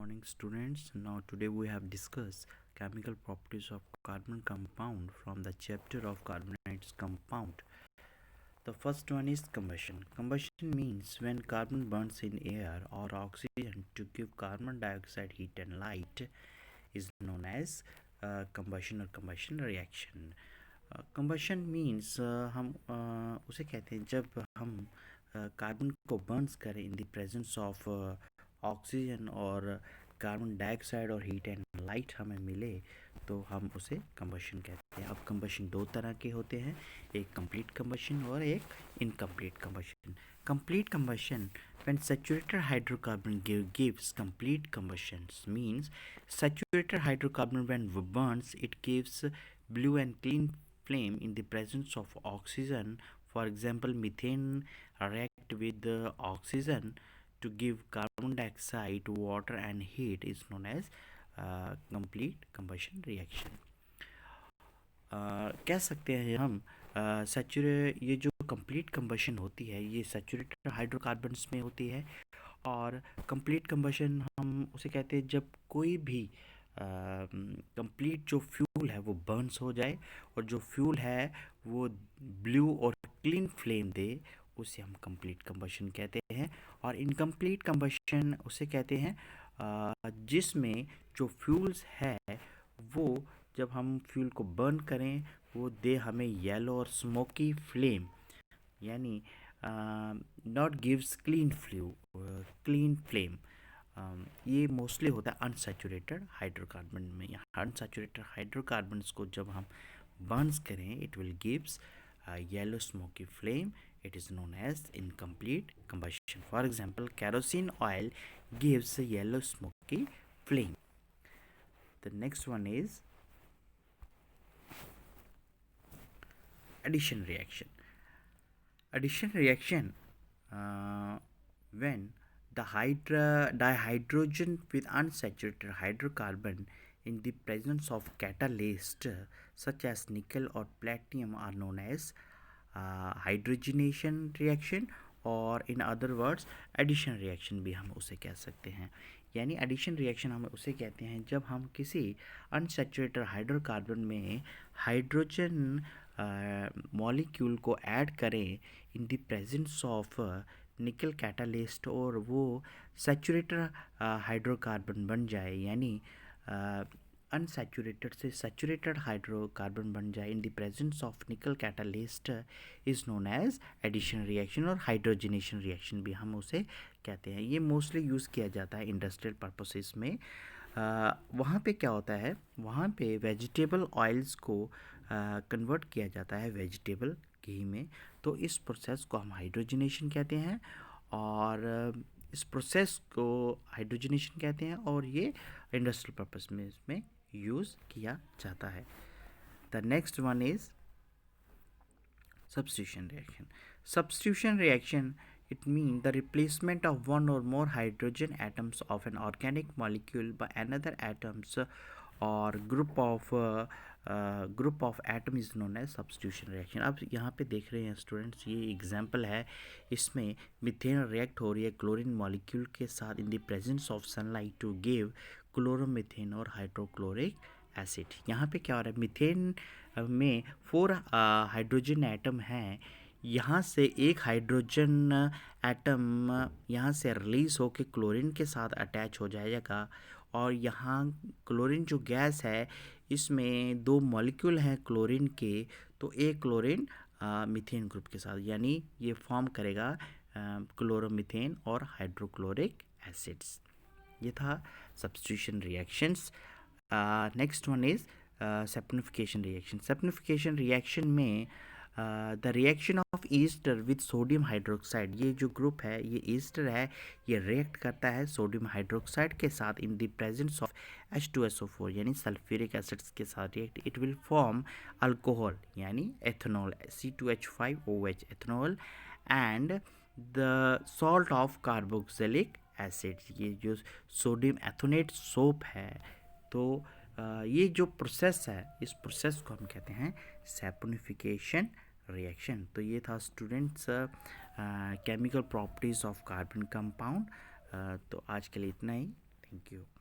Morning students. Now today we have discussed chemical properties of carbon compound from the chapter of carbonate compound. The first one is combustion. Combustion means when carbon burns in air or oxygen to give carbon dioxide heat and light is known as combustion or combustion reaction. Combustion means हम उसे कहते हैं जब हम carbon को Burns करें इन the presence of oxygen और carbon dioxide और हीट एंड लाइट हमें मिले तो हम उसे कंबशन कहते हैं। अब कंबशन दो तरह के होते हैं, एक कंप्लीट कंबशन और एक incomplete combustion. Complete combustion when saturated hydrocarbon gives complete combustion means saturated hydrocarbon when burns it gives blue and clean flame in the presence of oxygen. For example, methane react with the oxygen to give carbon dioxide, water and heat is known as complete combustion reaction. कह सकते हैं हम ये जो complete combustion होती है ये saturated hydrocarbons में होती है। और कंप्लीट कंबशन हम उसे कहते हैं जब कोई भी कंप्लीट जो फ्यूल है वो बर्न्स हो जाए और जो फ्यूल है वो ब्लू और क्लीन फ्लेम दे, उसे हम कंप्लीट कंबशन कहते हैं। और इनकम्प्लीट कंबशन उसे कहते हैं जिसमें जो फ्यूल्स है वो जब हम फ्यूल को बर्न करें वो दे हमें येलो और स्मोकी फ्लेम, यानी नॉट गिव्स क्लीन फ्लेम। ये मोस्टली होता है अनसैचुरेटेड हाइड्रोकार्बन में। अनसैचुरेटेड हाइड्रोकार्बन्स को जब हम बर्न्स करें it will gives yellow smoky flame, it is known as incomplete combustion. For example, kerosene oil gives a yellow smoky flame. The next one is addition reaction. Addition reaction when the dihydrogen with unsaturated hydrocarbon in the presence of catalyst such as nickel or platinum are known as hydrogenation reaction, और in other words addition reaction भी हम उसे कह सकते हैं। यानी addition reaction हम उसे कहते हैं जब हम किसी अनसैचुरेटेड हाइड्रोकार्बन में हाइड्रोजन मॉलिक्यूल को ऐड करें इन the presence of nickel catalyst और वो सैचुरेटेड हाइड्रोकार्बन बन जाए, यानी अनसैचुरेटेड से सैचुरेटेड हाइड्रोकार्बन बन जाए in the presence of nickel catalyst is known as addition reaction और हाइड्रोजनेशन रिएक्शन भी हम उसे कहते हैं। ये मोस्टली यूज़ किया जाता है इंडस्ट्रियल पर्पसेस में। वहाँ पे क्या होता है, वहाँ पे वेजिटेबल ऑयल्स को कन्वर्ट किया जाता है वेजिटेबल घी में, तो इस प्रोसेस को हम हाइड्रोजनेशन कहते हैं और इस प्रोसेस को हाइड्रोजनेशन कहते हैं और ये इंडस्ट्रियल पर्पस में इसमें यूज़ किया जाता है। The next one is substitution reaction. Substitution reaction, it means the replacement of one or more hydrogen atoms of an organic molecule by another atoms और group of atom is known as substitution reaction. अब यहाँ पे देख रहे हैं students, ये example है, इसमें मीथेन रिएक्ट हो रही है क्लोरीन मॉलिक्यूल के साथ in the presence of sunlight to give chloromethane और हाइड्रोक्लोरिक एसिड। यहाँ पे क्या हो रहा है, मीथेन में 4 हाइड्रोजन एटम हैं, यहाँ से एक हाइड्रोजन एटम यहाँ से रिलीज होकर क्लोरीन के साथ अटैच हो जाएगा और यहाँ क्लोरीन जो गैस है इसमें 2 मॉलिक्यूल हैं क्लोरीन के, तो एक क्लोरीन मीथेन ग्रुप के साथ, यानी ये फॉर्म करेगा क्लोरोमीथेन और हाइड्रोक्लोरिक एसिड्स। ये था substitution reactions. Next one is saponification reaction. Saponification reaction में the reaction of ester with sodium hydroxide, ये जो ग्रुप है ये ईस्टर है, ये रिएक्ट करता है सोडियम हाइड्रोक्साइड के साथ in the presence of H2SO4 यानी सल्फ्यूरिक एसिड्स के साथ react, it will form alcohol यानी ethanol C2H5OH ethanol and the salt of carboxylic acid, ये जो सोडियम एथोनेट सोप है। तो ये जो प्रोसेस है इस प्रोसेस को हम कहते हैं सैपोनिफिकेशन रिएक्शन। तो ये था students chemical properties of carbon compound. तो आज के लिए इतना ही। Thank you.